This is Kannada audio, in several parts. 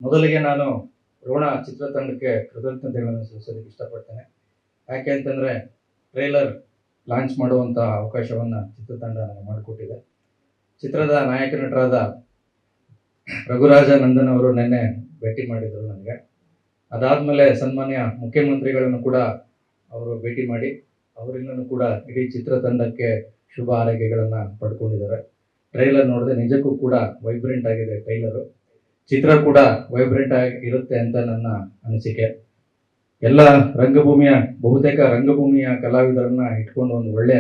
ಮೊದಲಿಗೆ ನಾನು ರೋಣ ಚಿತ್ರತಂಡಕ್ಕೆ ಕೃತಜ್ಞತೆಗಳನ್ನು ಸಲ್ಲಿಸೋದಕ್ಕೆ ಇಷ್ಟಪಡ್ತೇನೆ. ಯಾಕೆ ಅಂತಂದರೆ ಟ್ರೈಲರ್ ಲಾಂಚ್ ಮಾಡುವಂಥ ಅವಕಾಶವನ್ನು ಚಿತ್ರತಂಡ ನನಗೆ ಮಾಡಿಕೊಟ್ಟಿದೆ. ಚಿತ್ರದ ನಾಯಕ ನಟರಾದ ರಘುರಾಜ ನಂದನ್ ಅವರು ನಿನ್ನೆ ಭೇಟಿ ಮಾಡಿದರು ನನಗೆ. ಅದಾದಮೇಲೆ ಸನ್ಮಾನ್ಯ ಮುಖ್ಯಮಂತ್ರಿಗಳನ್ನು ಕೂಡ ಅವರು ಭೇಟಿ ಮಾಡಿ ಅವರಿಂದನೂ ಕೂಡ ಇಡೀ ಚಿತ್ರತಂಡಕ್ಕೆ ಶುಭ ಹಾರೈಕೆಗಳನ್ನು ಪಡ್ಕೊಂಡಿದ್ದಾರೆ. ಟ್ರೈಲರ್ ನೋಡಿದ್ರೆ ನಿಜಕ್ಕೂ ಕೂಡ ವೈಬ್ರೆಂಟ್ ಆಗಿದೆ ಟ್ರೈಲರು. ಚಿತ್ರ ಕೂಡ ವೈಬ್ರೆಂಟ್ ಆಗಿ ಇರುತ್ತೆ ಅಂತ ನನ್ನ ಅನಿಸಿಕೆ. ಎಲ್ಲ ಬಹುತೇಕ ರಂಗಭೂಮಿಯ ಕಲಾವಿದರನ್ನ ಇಟ್ಕೊಂಡು ಒಂದು ಒಳ್ಳೆ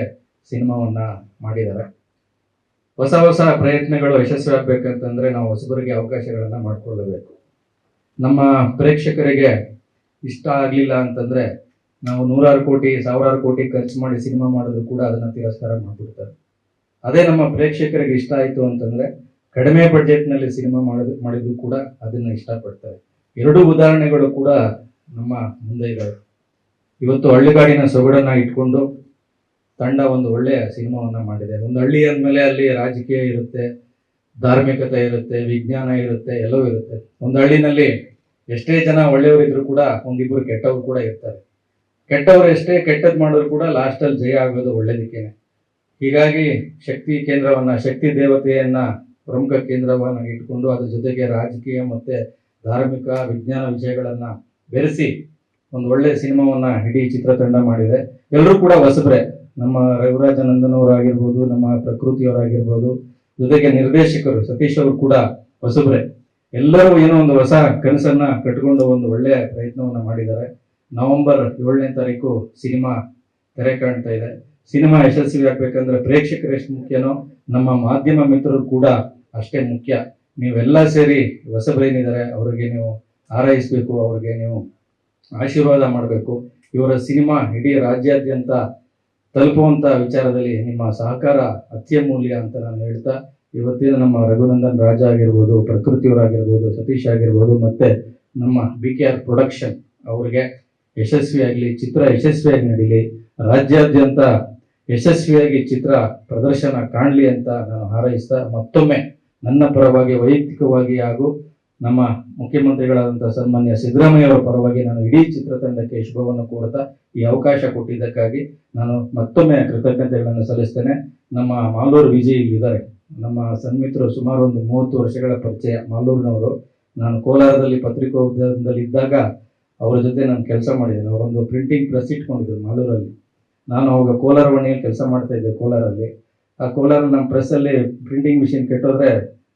ಸಿನಿಮಾವನ್ನ ಮಾಡಿದ್ದಾರೆ. ಹೊಸ ಹೊಸ ಪ್ರಯತ್ನಗಳು ಯಶಸ್ವಿ ಆಗ್ಬೇಕಂತಂದ್ರೆ ನಾವು ಹೊಸಬರಿಗೆ ಅವಕಾಶಗಳನ್ನ ಮಾಡಿಕೊಳ್ಳಬೇಕು. ನಮ್ಮ ಪ್ರೇಕ್ಷಕರಿಗೆ ಇಷ್ಟ ಆಗಲಿಲ್ಲ ಅಂತಂದ್ರೆ ನಾವು ನೂರಾರು ಕೋಟಿ ಸಾವಿರಾರು ಕೋಟಿ ಖರ್ಚು ಮಾಡಿ ಸಿನಿಮಾ ಮಾಡಿದ್ರು ಕೂಡ ಅದನ್ನ ತಿರಸ್ಕಾರ ಮಾಡಿಬಿಡ್ತಾರೆ. ಅದೇ ನಮ್ಮ ಪ್ರೇಕ್ಷಕರಿಗೆ ಇಷ್ಟ ಆಯಿತು ಅಂತಂದ್ರೆ ಕಡಿಮೆ ಬಡ್ಜೆಟ್ನಲ್ಲಿ ಸಿನಿಮಾ ಮಾಡಿದ್ರು ಕೂಡ ಅದನ್ನ ಇಷ್ಟಪಡ್ತಾರೆ. ಎರಡೂ ಉದಾಹರಣೆಗಳು ಕೂಡ ನಮ್ಮ ಮುಂದೆ ಇದ್ದಾವೆ. ಇವತ್ತು ಹಳ್ಳಿಗಾಡಿನ ಸೊಗಡನ್ನ ಇಟ್ಕೊಂಡು ತಂಡ ಒಂದು ಒಳ್ಳೆಯ ಸಿನಿಮಾವನ್ನ ಮಾಡಿದೆ. ಒಂದು ಹಳ್ಳಿ ಅಂದಮೇಲೆ ಅಲ್ಲಿ ರಾಜಕೀಯ ಇರುತ್ತೆ, ಧಾರ್ಮಿಕತೆ ಇರುತ್ತೆ, ವಿಜ್ಞಾನ ಇರುತ್ತೆ, ಎಲ್ಲವೂ ಇರುತ್ತೆ. ಒಂದು ಹಳ್ಳಿನಲ್ಲಿ ಎಷ್ಟೇ ಜನ ಒಳ್ಳೆಯವರಿದ್ರು ಕೂಡ ಒಂದಿಬ್ಬರು ಕೆಟ್ಟವರು ಕೂಡ ಇರ್ತಾರೆ. ಕೆಟ್ಟವರು ಎಷ್ಟೇ ಕೆಟ್ಟದ್ದು ಮಾಡಿದ್ರು ಕೂಡ ಲಾಸ್ಟಲ್ಲಿ ಜಯ ಆಗೋದು ಒಳ್ಳೇದಕ್ಕೇನೆ. ಹೀಗಾಗಿ ಶಕ್ತಿ ದೇವತೆಯನ್ನ ಪ್ರಮುಖ ಕೇಂದ್ರವನ್ನಾಗಿ ಇಟ್ಕೊಂಡು ಅದ್ರ ಜೊತೆಗೆ ರಾಜಕೀಯ ಮತ್ತೆ ಧಾರ್ಮಿಕ ವಿಜ್ಞಾನ ವಿಷಯಗಳನ್ನ ಬೆರೆಸಿ ಒಂದು ಒಳ್ಳೆ ಸಿನಿಮಾವನ್ನ ಇಡೀ ಚಿತ್ರತಂಡ ಮಾಡಿದೆ. ಎಲ್ಲರೂ ಕೂಡ ಹೊಸಬ್ರೆ. ನಮ್ಮ ರಘುರಾಜ ನಂದನ್ ಅವರಾಗಿರ್ಬೋದು, ನಮ್ಮ ಪ್ರಕೃತಿಯವರಾಗಿರ್ಬೋದು, ಜೊತೆಗೆ ನಿರ್ದೇಶಕರು ಸತೀಶ್ ಅವರು ಕೂಡ ಹೊಸಬ್ರೆ. ಎಲ್ಲರೂ ಏನೋ ಒಂದು ಹೊಸ ಕನಸನ್ನ ಕಟ್ಕೊಂಡು ಒಂದು ಒಳ್ಳೆಯ ಪ್ರಯತ್ನವನ್ನ ಮಾಡಿದ್ದಾರೆ. ನವೆಂಬರ್ 7ನೇ ತಾರೀಕು ಸಿನಿಮಾ ತೆರೆ ಕಾಣ್ತಾ ಇದೆ. ಸಿನಿಮಾ ಯಶಸ್ವಿ ಆಗ್ಬೇಕಂದ್ರೆ ಪ್ರೇಕ್ಷಕರು ಎಷ್ಟು ಮುಖ್ಯನೋ ನಮ್ಮ ಮಾಧ್ಯಮ ಮಿತ್ರರು ಕೂಡ ಅಷ್ಟೇ ಮುಖ್ಯ. ನೀವೆಲ್ಲ ಸೇರಿ ಹೊಸಬರೇನಿದ್ದಾರೆ ಅವರಿಗೆ ನೀವು ಹಾರೈಸಬೇಕು, ಅವ್ರಿಗೆ ನೀವು ಆಶೀರ್ವಾದ ಮಾಡಬೇಕು. ಇವರ ಸಿನಿಮಾ ಇಡೀ ರಾಜ್ಯಾದ್ಯಂತ ತಲುಪುವಂತ ವಿಚಾರದಲ್ಲಿ ನಿಮ್ಮ ಸಹಕಾರ ಅತ್ಯಮೂಲ್ಯ ಅಂತ ನಾನು ಹೇಳ್ತಾ, ಇವತ್ತಿನ ನಮ್ಮ ರಘುನಂದನ್ ರಾಜ ಆಗಿರ್ಬೋದು, ಪ್ರಕೃತಿಯವರಾಗಿರ್ಬೋದು, ಸತೀಶ್ ಆಗಿರ್ಬೋದು, ಮತ್ತೆ ನಮ್ಮ BKR ಪ್ರೊಡಕ್ಷನ್ ಅವ್ರಿಗೆ ಯಶಸ್ವಿಯಾಗಲಿ, ಚಿತ್ರ ಯಶಸ್ವಿಯಾಗಿ ನಡೀಲಿ, ರಾಜ್ಯಾದ್ಯಂತ ಯಶಸ್ವಿಯಾಗಿ ಚಿತ್ರ ಪ್ರದರ್ಶನ ಕಾಣಲಿ ಅಂತ ನಾನು ಹಾರೈಸ್ತಾ, ಮತ್ತೊಮ್ಮೆ ನನ್ನ ಪರವಾಗಿ ವೈಯಕ್ತಿಕವಾಗಿ ಹಾಗೂ ನಮ್ಮ ಮುಖ್ಯಮಂತ್ರಿಗಳಾದಂಥ ಸನ್ಮಾನ್ಯ ಸಿದ್ದರಾಮಯ್ಯ ಅವರ ಪರವಾಗಿ ನಾನು ಇಡೀ ಚಿತ್ರತಂಡಕ್ಕೆ ಶುಭವನ್ನು ಕೋರುತ್ತಾ ಈ ಅವಕಾಶ ಕೊಟ್ಟಿದ್ದಕ್ಕಾಗಿ ನಾನು ಮತ್ತೊಮ್ಮೆ ಕೃತಜ್ಞತೆಗಳನ್ನು ಸಲ್ಲಿಸ್ತೇನೆ. ನಮ್ಮ ಮಾಲೂರು ವಿಜಯ್ ಇಲ್ಲಿದ್ದಾರೆ. ನಮ್ಮ ಸನ್ಮಿತ್ರರು, ಸುಮಾರು ಒಂದು 30 ವರ್ಷಗಳ ಪರಿಚಯ ಮಾಲೂರಿನವರು. ನಾನು ಕೋಲಾರದಲ್ಲಿ ಪತ್ರಿಕೋದ್ಯಮದಲ್ಲಿ ಇದ್ದಾಗ ಅವರ ಜೊತೆ ನಾನು ಕೆಲಸ ಮಾಡಿದ್ದೇನೆ. ಅವರೊಂದು ಪ್ರಿಂಟಿಂಗ್ ಪ್ರೆಸ್ ಇಟ್ಕೊಂಡಿದ್ರು ಮಾಲೂರಲ್ಲಿ. ನಾನು ಅವಾಗ ಕೋಲಾರವಾಣಿಯಲ್ಲಿ ಕೆಲಸ ಮಾಡ್ತಾ ಇದ್ದೆ ಕೋಲಾರಲ್ಲಿ. ಆ ಕೋಲಾರ ನಮ್ಮ ಪ್ರೆಸ್ಸಲ್ಲಿ ಪ್ರಿಂಟಿಂಗ್ ಮಿಷಿನ್ ಕೆಟ್ಟೋದ್ರೆ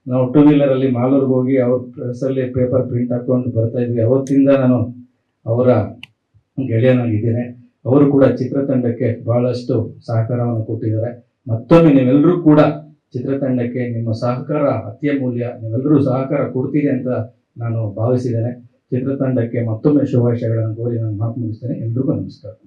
ನಾವು 2 ವೀಲರಲ್ಲಿ ಮಾಲೂರಿಗೆ ಹೋಗಿ ಅವ್ರ ಪ್ರೆಸ್ಸಲ್ಲಿ ಪೇಪರ್ ಪ್ರಿಂಟ್ ಹಾಕೊಂಡು ಬರ್ತಾ ಇದ್ವಿ. ಅವತ್ತಿಂದ ನಾನು ಅವರ ಗೆಳೆಯನಾಗಿದ್ದೇನೆ. ಅವರು ಕೂಡ ಚಿತ್ರತಂಡಕ್ಕೆ ಬಹಳಷ್ಟು ಸಹಕಾರವನ್ನು ಕೊಟ್ಟಿದ್ದಾರೆ. ಮತ್ತೊಮ್ಮೆ ನೀವೆಲ್ಲರೂ ಕೂಡ ಚಿತ್ರತಂಡಕ್ಕೆ ನಿಮ್ಮ ಸಹಕಾರ ಅತ್ಯಮೂಲ್ಯ. ನೀವೆಲ್ಲರೂ ಸಹಕಾರ ಕೊಡ್ತೀರಿ ಅಂತ ನಾನು ಭಾವಿಸಿದ್ದೇನೆ. ಚಿತ್ರತಂಡಕ್ಕೆ ಮತ್ತೊಮ್ಮೆ ಶುಭಾಶಯಗಳನ್ನು ಕೋರಿ ನಾನು ಮಾತು ಮುಗಿಸ್ತೇನೆ. ಎಲ್ರಿಗೂ ನಮಸ್ಕಾರ.